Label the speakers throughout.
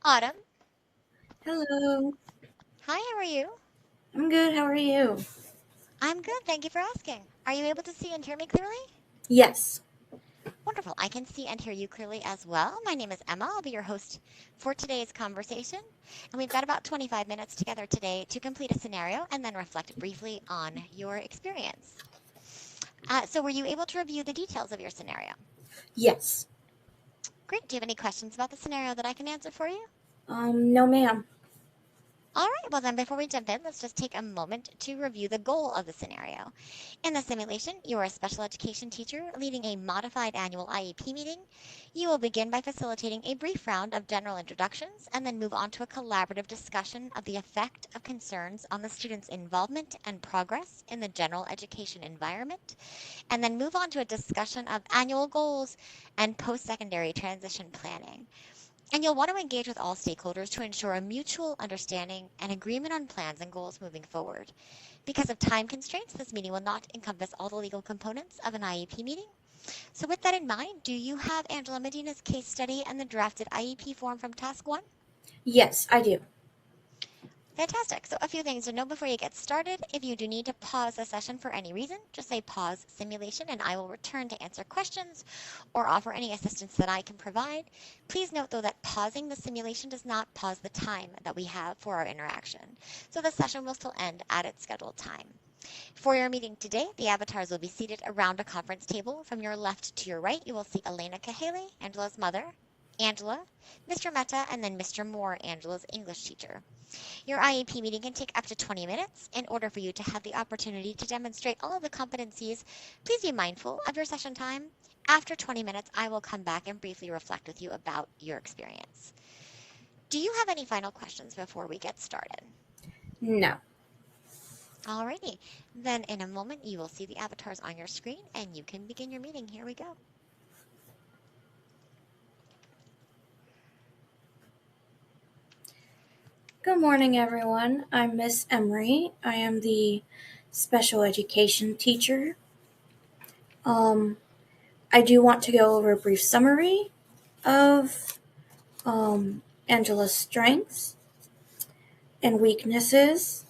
Speaker 1: Autumn,
Speaker 2: Hello.
Speaker 1: hi, how are you?
Speaker 2: I'm good. How are you?
Speaker 1: I'm good, thank you for asking. Are you able to see and hear me clearly?
Speaker 2: Yes.
Speaker 1: Wonderful, I can see and hear you clearly as well. My name is Emma, I'll be your host for today's conversation. And we've got about 25 minutes together today to complete a scenario and then reflect briefly on your experience. So, were you able to review the details of your scenario?
Speaker 2: Yes.
Speaker 1: Great, do you have any questions about the scenario that I can answer for you?
Speaker 2: No, ma'am.
Speaker 1: All right, well, then before we jump in, let's just take a moment to review the goal of the scenario. In the simulation, you are a special education teacher leading a modified annual IEP meeting. You will begin by facilitating a brief round of general introductions and then move on to a collaborative discussion of the effect of concerns on the student's involvement and progress in the general education environment, and then move on to a discussion of annual goals and post secondary transition planning. And you'll want to engage with all stakeholders to ensure a mutual understanding and agreement on plans and goals moving forward. Because of time constraints, this meeting will not encompass all the legal components of an IEP meeting. So, with that in mind, do you have Angela Medina's case study and the drafted IEP form from Task 1?
Speaker 2: Yes, I do.
Speaker 1: Fantastic. So, a few things to know before you get started. If you do need to pause the session for any reason, just say pause simulation and I will return to answer questions or offer any assistance that I can provide. Please note, though, that pausing the simulation does not pause the time that we have for our interaction. So, the session will still end at its scheduled time. For your meeting today, the avatars will be seated around a conference table. From your left to your right, you will see Elena Kahele, Angela's mother, Angela, Mr. Mehta, and then Mr. Moore, Angela's English teacher. Your IEP meeting can take up to 20 minutes. In order for you to have the opportunity to demonstrate all of the competencies, please be mindful of your session time. After 20 minutes, I will come back and briefly reflect with you about your experience. Do you have any final questions before we get started?
Speaker 2: No.
Speaker 1: Alrighty, then in a moment you will see the avatars on your screen and you can begin your meeting. Here we go.
Speaker 2: Good morning, everyone. I'm Miss Emery. I am the special education teacher. Um, I do want to go over a brief summary of Angela's strengths and weaknesses.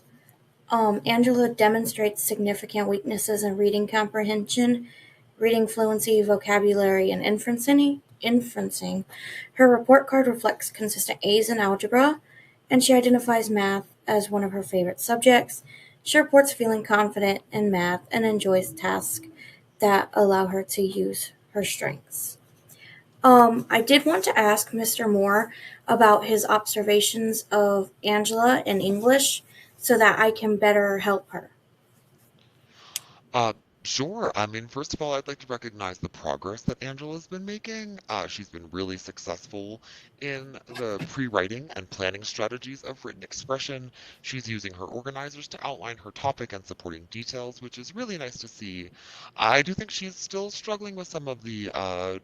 Speaker 2: Angela demonstrates significant weaknesses in reading comprehension, reading fluency, vocabulary, and inferencing. Her report card reflects consistent A's in algebra, and she identifies math as one of her favorite subjects. She reports feeling confident in math and enjoys tasks that allow her to use her strengths. I did want to ask Mr. Moore about his observations of Angela in English so that I can better help her.
Speaker 3: Uh, sure. I mean, first of all, I'd like to recognize the progress that Angela's been making. She's been really successful in the pre-writing and planning strategies of written expression. She's using her organizers to outline her topic and supporting details, which is really nice to see. I do think she's still struggling with some of the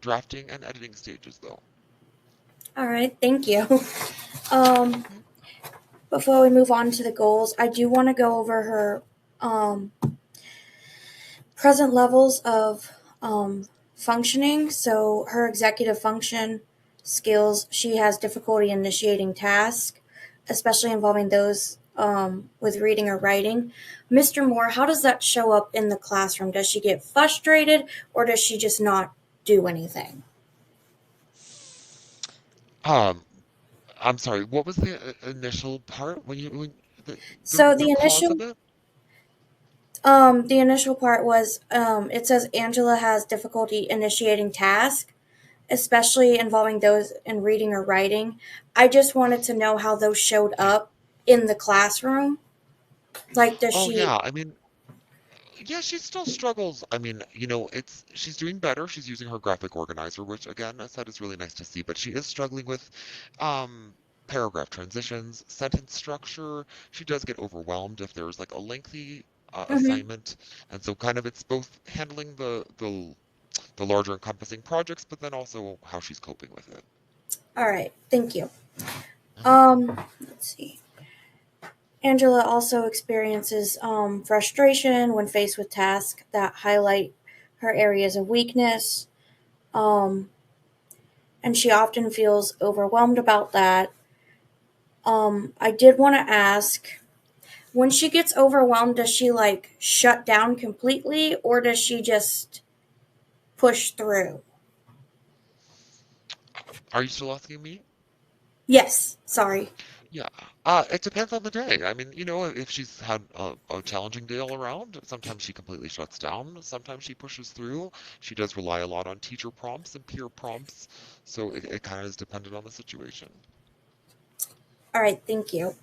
Speaker 3: drafting and editing stages, though.
Speaker 2: All right, thank you. Um,
Speaker 1: Mhm.
Speaker 2: Before we move on to the goals, I do want to go over her um, present levels of functioning. So, her executive function skills, she has difficulty initiating tasks, especially involving those with reading or writing. Mr. Moore, how does that show up in the classroom? Does she get frustrated or does she just not do anything?
Speaker 3: Um, I'm sorry, what was the initial part when
Speaker 2: So,
Speaker 3: the pause of it?
Speaker 2: the initial part was it says Angela has difficulty initiating tasks, especially involving those in reading or writing. I just wanted to know how those showed up in the classroom. Like, does
Speaker 3: Oh
Speaker 2: she?
Speaker 3: yeah, I mean, yeah, she still struggles. I mean, she's doing better. She's using her graphic organizer, which again, I said is really nice to see, but she is struggling with um paragraph transitions, sentence structure. She does get overwhelmed if there's like a lengthy
Speaker 2: Mhm.
Speaker 3: assignment. And so kind of it's both handling the larger encompassing projects, but then also how she's coping with it.
Speaker 2: All right, thank you.
Speaker 3: Mhm.
Speaker 2: Let's see. Angela also experiences frustration when faced with tasks that highlight her areas of weakness, um, and she often feels overwhelmed about that. I did want to ask, when she gets overwhelmed, does she like shut down completely or does she just push through?
Speaker 3: Are you still asking me?
Speaker 2: Yes, sorry.
Speaker 3: Yeah, it depends on the day. I mean, if she's had a challenging day all around, sometimes she completely shuts down, sometimes she pushes through. She does rely a lot on teacher prompts and peer prompts, so it kind of is dependent on the situation.
Speaker 2: All right, thank you.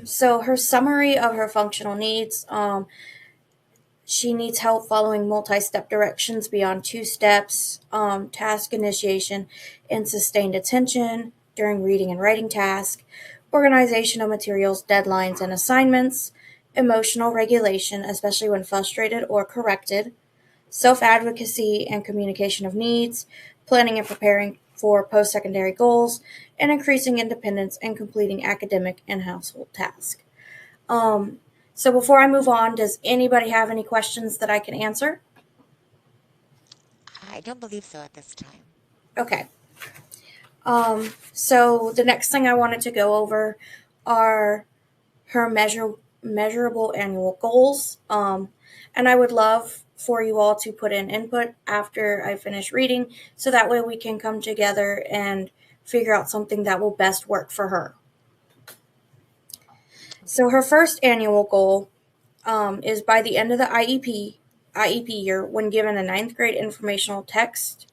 Speaker 2: So her summary of her functional needs, she needs help following multi-step directions beyond 2 steps, task initiation and sustained attention during reading and writing tasks, organization of materials, deadlines, and assignments, emotional regulation, especially when frustrated or corrected, self-advocacy and communication of needs, planning and preparing for post-secondary goals, and increasing independence and completing academic and household tasks. Um, so before I move on, does anybody have any questions that I can answer?
Speaker 1: I don't believe so at this time.
Speaker 2: Okay. So the next thing I wanted to go over are her measurable annual goals. And I would love for you all to put in input after I finish reading, so that way we can come together and figure out something that will best work for her.
Speaker 1: Okay.
Speaker 2: So her first annual goal is by the end of the IEP year, when given a ninth grade informational text,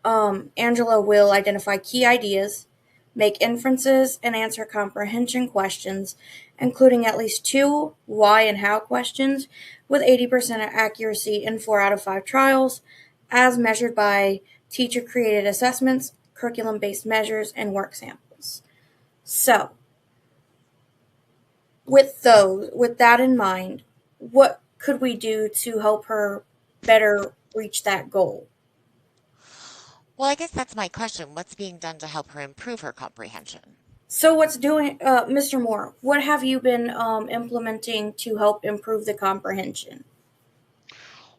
Speaker 2: Angela will identify key ideas, make inferences, and answer comprehension questions, including at least 2 why and how questions, with 80% accuracy in 4 out of 5 trials, as measured by teacher created assessments, curriculum based measures, and work samples. So, with that in mind, what could we do to help her better reach that goal?
Speaker 1: Well, I guess that's my question. What's being done to help her improve her comprehension?
Speaker 2: So, Mr. Moore? What have you been implementing to help improve the comprehension?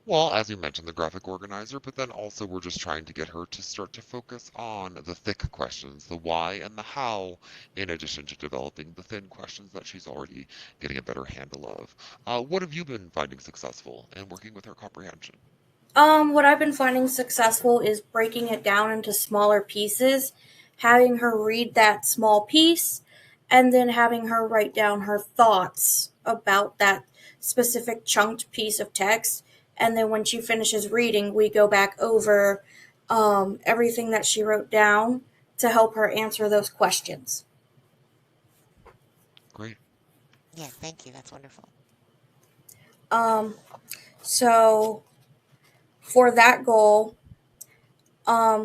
Speaker 3: Well, as you mentioned, the graphic organizer, but then also we're just trying to get her to start to focus on the thick questions, the why and the how, in addition to developing the thin questions that she's already getting a better handle of. What have you been finding successful in working with her comprehension?
Speaker 2: What I've been finding successful is breaking it down into smaller pieces, having her read that small piece, and then having her write down her thoughts about that specific chunked piece of text. And then when she finishes reading, we go back over everything that she wrote down to help her answer those questions.
Speaker 3: Great.
Speaker 1: Yes, thank you. That's wonderful.
Speaker 2: Um, so for that goal,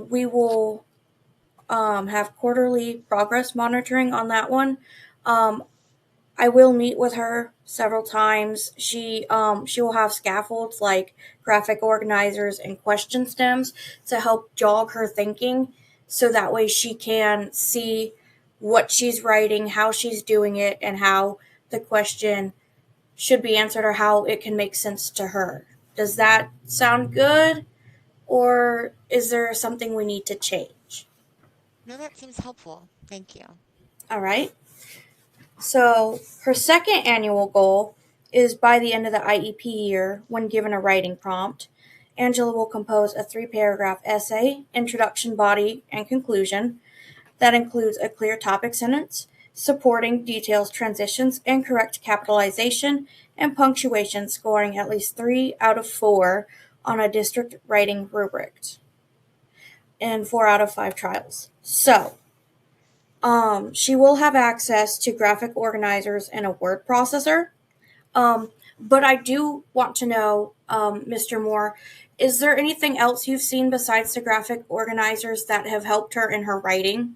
Speaker 2: we will have quarterly progress monitoring on that one. Um, I will meet with her several times. She will have scaffolds like graphic organizers and question stems to help jog her thinking, so that way she can see what she's writing, how she's doing it, and how the question should be answered or how it can make sense to her. Does that sound good, or is there something we need to change?
Speaker 1: No, that seems helpful. Thank you.
Speaker 2: All right. So her second annual goal is by the end of the IEP year, when given a writing prompt, Angela will compose a 3 paragraph essay, introduction, body, and conclusion that includes a clear topic sentence, supporting details, transitions, and correct capitalization and punctuation, scoring at least 3 out of 4 on a district writing rubric in 4 out of 5 trials. So, she will have access to graphic organizers and a word processor. But I do want to know, Mr. Moore, is there anything else you've seen besides the graphic organizers that have helped her in her writing?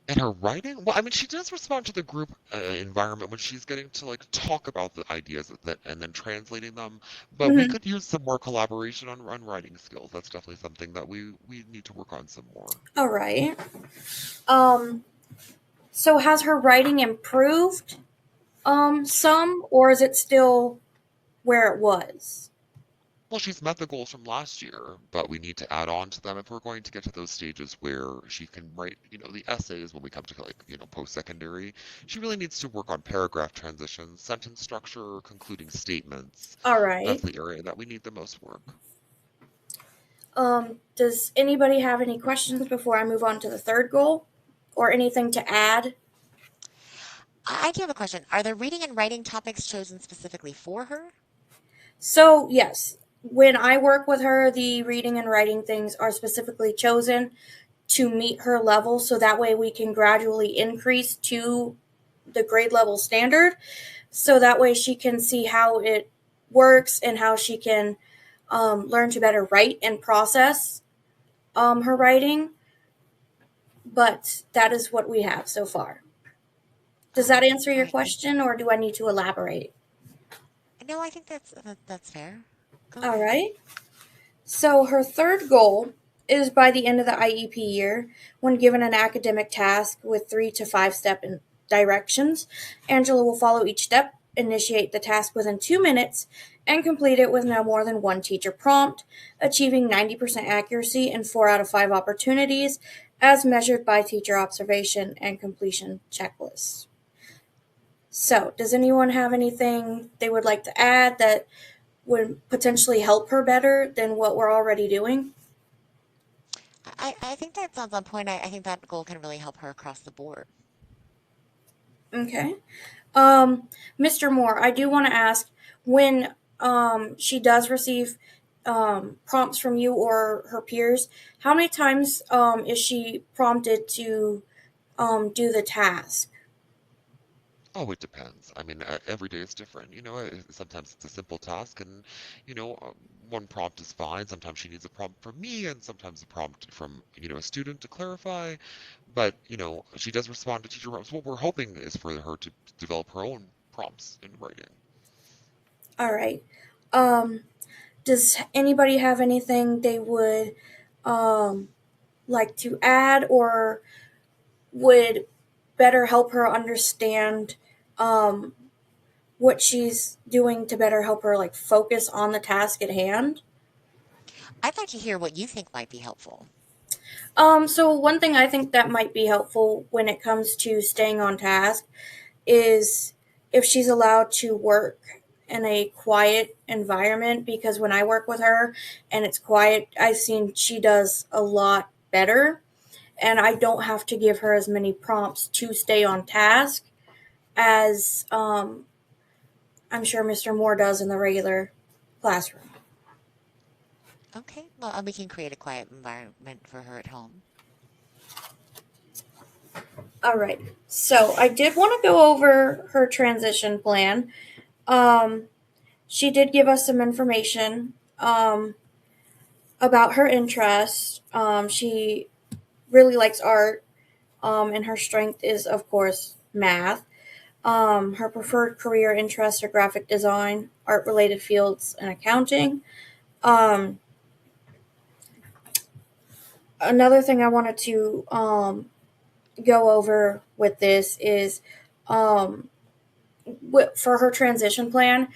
Speaker 3: And her writing, well, I mean, she does respond to the group environment when she's getting to like talk about the ideas that, and then translating them. But we
Speaker 2: Mm-hmm.
Speaker 3: could use some more collaboration on writing skills. That's definitely something that we need to work on some more.
Speaker 2: All right. Um, so has her writing improved some, or is it still where it was?
Speaker 3: Well, she's met the goals from last year, but we need to add on to them if we're going to get to those stages where she can write, the essays when we come to like, post-secondary. She really needs to work on paragraph transitions, sentence structure, concluding statements.
Speaker 2: All
Speaker 3: That's
Speaker 2: right.
Speaker 3: the area that we need the most work.
Speaker 2: Does anybody have any questions before I move on to the third goal, or anything to add?
Speaker 1: I do have a question. Are the reading and writing topics chosen specifically for her?
Speaker 2: So, yes, when I work with her, the reading and writing things are specifically chosen to meet her level, so that way we can gradually increase to the grade level standard, so that way she can see how it works and how she can learn to better write and process her writing. But that is what we have so far. Does that answer
Speaker 1: All
Speaker 2: your
Speaker 1: right.
Speaker 2: question, or do I need to elaborate?
Speaker 1: No, I think that's fair. Go
Speaker 2: All
Speaker 1: ahead.
Speaker 2: right. So her third goal is by the end of the IEP year, when given an academic task with 3 to 5 step directions, Angela will follow each step, initiate the task within 2 minutes, and complete it with no more than one teacher prompt, achieving 90% accuracy in 4 out of 5 opportunities, as measured by teacher observation and completion checklists. So, does anyone have anything they would like to add that would potentially help her better than what we're already doing?
Speaker 1: I think that sounds on point. I think that goal can really help her across the board.
Speaker 2: Okay. Um, Mr. Moore, I do want to ask, when she does receive prompts from you or her peers, how many times is she prompted to do the task?
Speaker 3: Oh, it depends. I mean, every day is different. Sometimes it's a simple task, and one prompt is fine. Sometimes she needs a prompt from me, and sometimes a prompt from a student to clarify. But she does respond to teacher prompts. What we're hoping is for her to develop her own prompts in writing.
Speaker 2: All right. Um, does anybody have anything they would um, like to add, or would better help her understand um, what she's doing to better help her like focus on the task at hand?
Speaker 1: I'd like to hear what you think might be helpful.
Speaker 2: So one thing I think that might be helpful when it comes to staying on task is if she's allowed to work in a quiet environment, because when I work with her and it's quiet, I've seen she does a lot better, and I don't have to give her as many prompts to stay on task as I'm sure Mr. Moore does in the regular classroom.
Speaker 1: Okay, well, we can create a quiet environment for her at home.
Speaker 2: All right. So I did want to go over her transition plan. Um, she did give us some information about her interests. She really likes art, and her strength is, of course, math. Her preferred career interests are graphic design, art related fields, and accounting. Um, Another thing I wanted to go over with this is um, for her transition plan,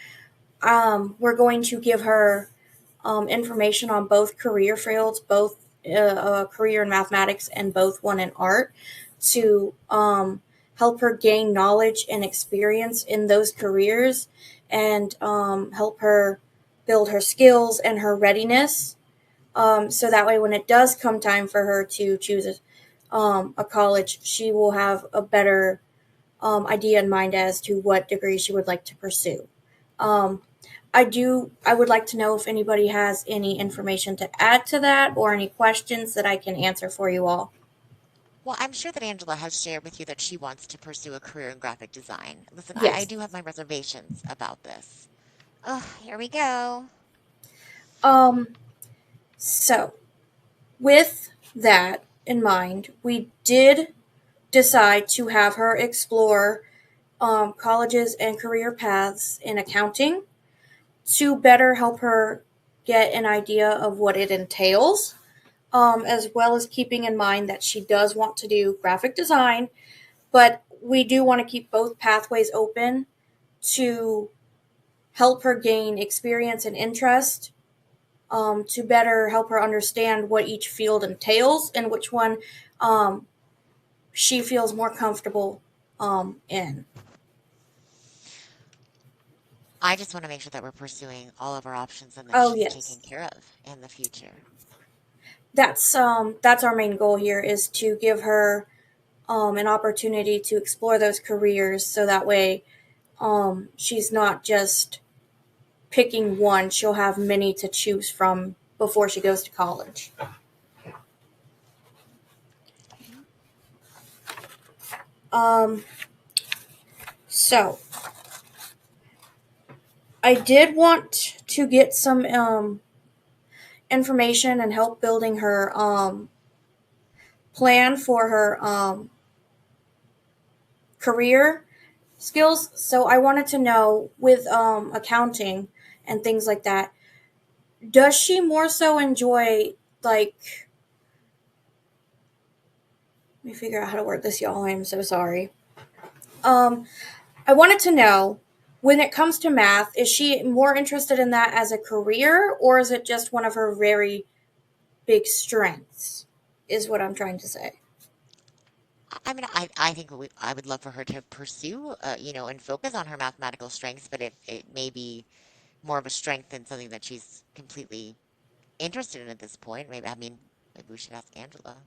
Speaker 2: we're going to give her information on both career fields, both career in mathematics and both one in art, to help her gain knowledge and experience in those careers, and help her build her skills and her readiness. So that way, when it does come time for her to choose a college, she will have a better idea in mind as to what degree she would like to pursue. Um, I would like to know if anybody has any information to add to that, or any questions that I can answer for you all.
Speaker 1: Well, I'm sure that Angela has shared with you that she wants to pursue a career in graphic design. Listen, I
Speaker 2: Yes.
Speaker 1: do have my reservations about this. Oh, here we go.
Speaker 2: Um, so, with that in mind, we did decide to have her explore colleges and career paths in accounting to better help her get an idea of what it entails, as well as keeping in mind that she does want to do graphic design, but we do want to keep both pathways open to help her gain experience and interest to better help her understand what each field entails and which one she feels more comfortable in.
Speaker 1: I just want to make sure that we're pursuing all of our options and that
Speaker 2: Oh
Speaker 1: she's
Speaker 2: yes,
Speaker 1: taken care of in the future.
Speaker 2: that's our main goal here is to give her an opportunity to explore those careers, so that way she's not just picking one; she'll have many to choose from before she goes to college. Um, so I did want to get some information and help building her plan for her career skills. So I wanted to know with accounting and things like that, does she more so enjoy like let me figure out how to word this, y'all. I am so sorry. Um, I wanted to know when it comes to math, is she more interested in that as a career or is it just one of her very big strengths? Is what I'm trying to say.
Speaker 1: I mean, I think I would love for her to pursue, and focus on her mathematical strengths, but it may be more of a strength than something that she's completely interested in at this point. Maybe we should ask Angela.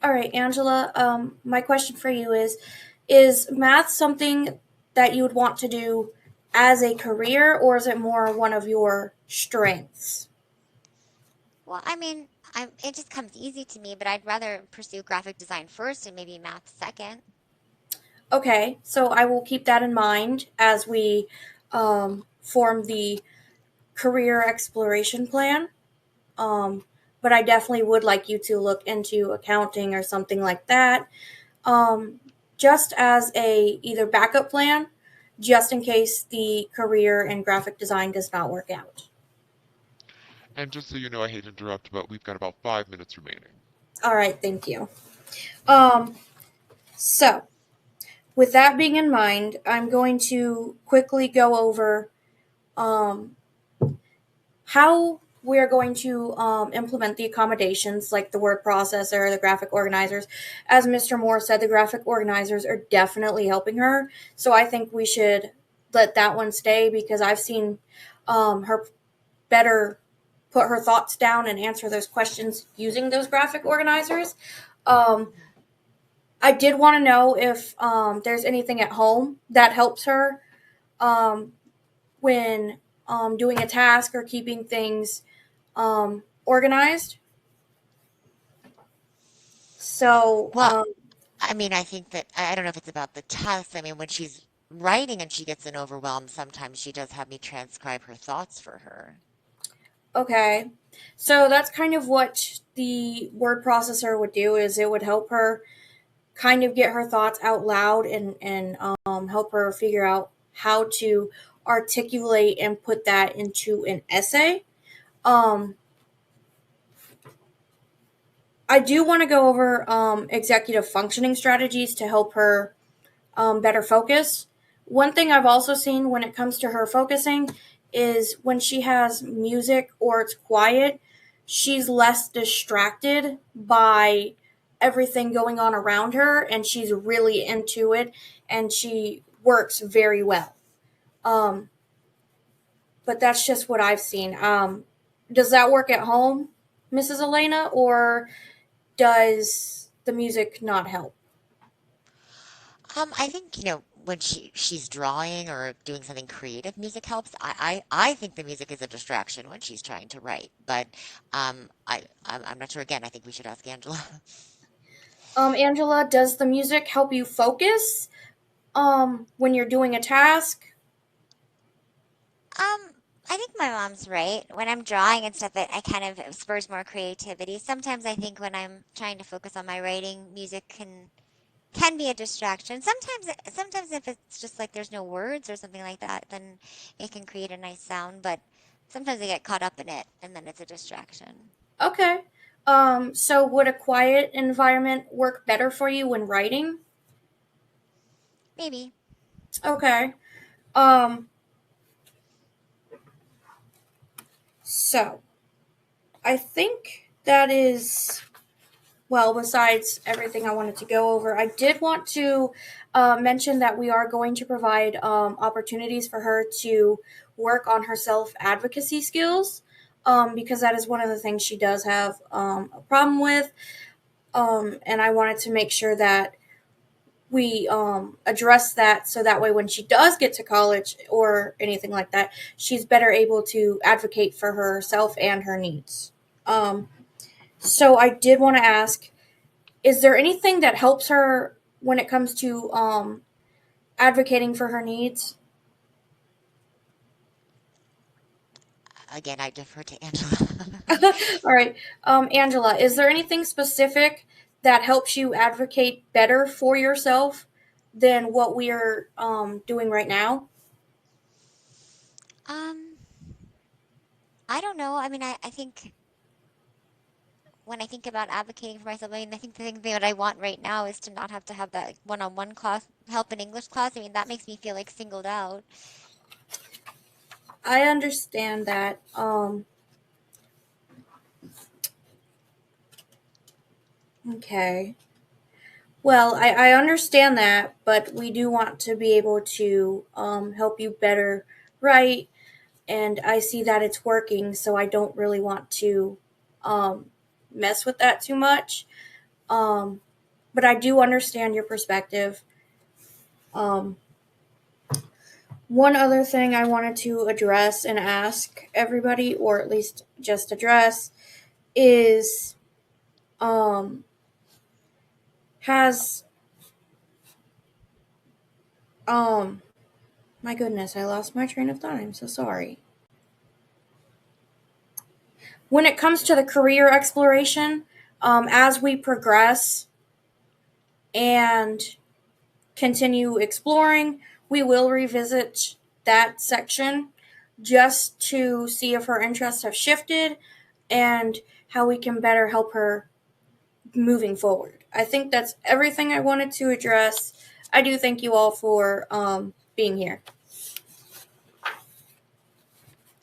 Speaker 2: All right, Angela, my question for you is math something that you would want to do as a career, or is it more one of your strengths?
Speaker 1: Well, it just comes easy to me, but I'd rather pursue graphic design first and maybe math second.
Speaker 2: Okay, so I will keep that in mind as we form the career exploration plan. Um, but I definitely would like you to look into accounting or something like that, um, just as a either backup plan, just in case the career in graphic design does not work out.
Speaker 3: And just so you know, I hate to interrupt, but we've got about 5 minutes remaining.
Speaker 2: All right, thank you. Um, so, with that being in mind, I'm going to quickly go over um, how we're going to implement the accommodations like the word processor, the graphic organizers. As Mr. Moore said, the graphic organizers are definitely helping her. So I think we should let that one stay because I've seen her better put her thoughts down and answer those questions using those graphic organizers. Um, I did want to know if there's anything at home that helps her um, when doing a task or keeping things organized. So,
Speaker 1: Well, I think that I don't know if it's about the test. I mean, when she's writing and she gets an overwhelm, sometimes she does have me transcribe her thoughts for her.
Speaker 2: okay. So that's kind of what the word processor would do is it would help her kind of get her thoughts out loud and help her figure out how to articulate and put that into an essay. Um, I do want to go over executive functioning strategies to help her better focus. One thing I've also seen when it comes to her focusing is when she has music or it's quiet, she's less distracted by everything going on around her and she's really into it and she works very well. Um, but that's just what I've seen. Does that work at home, Mrs. Elena, or does the music not help?
Speaker 1: I think, when she's drawing or doing something creative, music helps. I think the music is a distraction when she's trying to write, but I'm not sure. Again, I think we should ask Angela.
Speaker 2: Angela, does the music help you focus when you're doing a task?
Speaker 1: I think my mom's right. When I'm drawing and stuff, I kind of spurs more creativity. Sometimes I think when I'm trying to focus on my writing, music can be a distraction. Sometimes if it's just like there's no words or something like that, then it can create a nice sound. But sometimes I get caught up in it, and then it's a distraction.
Speaker 2: Okay. So would a quiet environment work better for you when writing?
Speaker 1: Maybe.
Speaker 2: Okay. Um, so I think that is, well, besides everything I wanted to go over, I did want to mention that we are going to provide opportunities for her to work on her self advocacy skills, because that is one of the things she does have a problem with. And I wanted to make sure that we address that so that way when she does get to college or anything like that, she's better able to advocate for herself and her needs. Um, so I did want to ask, is there anything that helps her when it comes to advocating for her needs?
Speaker 1: Again, I defer to Angela.
Speaker 2: All right. Angela, is there anything specific that helps you advocate better for yourself than what we are doing right now?
Speaker 1: um, I don't know. I mean, I think when I think about advocating for myself, I mean, I think the thing that I want right now is to not have to have that like, one-on-one class help in English class. I mean, that makes me feel like singled out.
Speaker 2: I understand that. Okay. Well, I understand that, but we do want to be able to help you better write, and I see that it's working, so I don't really want to um, mess with that too much. Um, but I do understand your perspective. Um, One other thing I wanted to address and ask everybody, or at least just address, is um, has um, my goodness, I lost my train of thought. I'm so sorry. When it comes to the career exploration, as we progress and continue exploring, we will revisit that section just to see if her interests have shifted and how we can better help her moving forward. I think that's everything I wanted to address. I do thank you all for being here.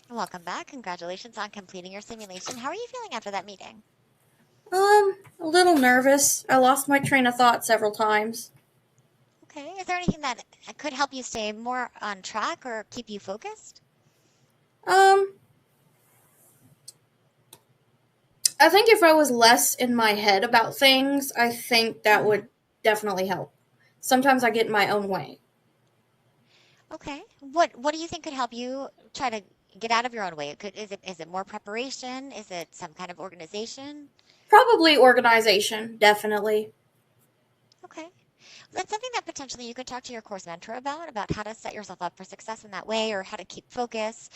Speaker 1: Welcome back. Congratulations on completing your simulation. How are you feeling after that meeting?
Speaker 2: A little nervous. I lost my train of thought several times.
Speaker 1: Okay. Is there anything that could help you stay more on track or keep you focused?
Speaker 2: Um, I think if I was less in my head about things, I think that would definitely help. Sometimes I get in my own way.
Speaker 1: Okay. What do you think could help you try to get out of your own way? Is it more preparation? Is it some kind of organization?
Speaker 2: Probably organization, definitely.
Speaker 1: Okay. That's something that potentially you could talk to your course mentor about how to set yourself up for success in that way, or how to keep focus,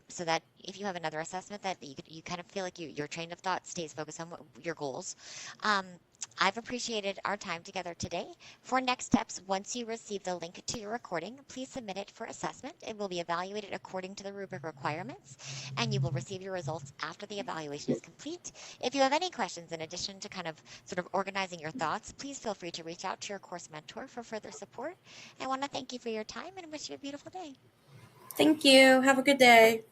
Speaker 1: so that if you have another assessment that you kind of feel like your train of thought stays focused on your goals. Um, I've appreciated our time together today. For next steps, once you receive the link to your recording, please submit it for assessment. It will be evaluated according to the rubric requirements, and you will receive your results after the evaluation is complete. If you have any questions in addition to kind of sort of organizing your thoughts, please feel free to reach out to your course mentor for further support. I want to thank you for your time and wish you a beautiful day.
Speaker 2: Thank you. Have a good day.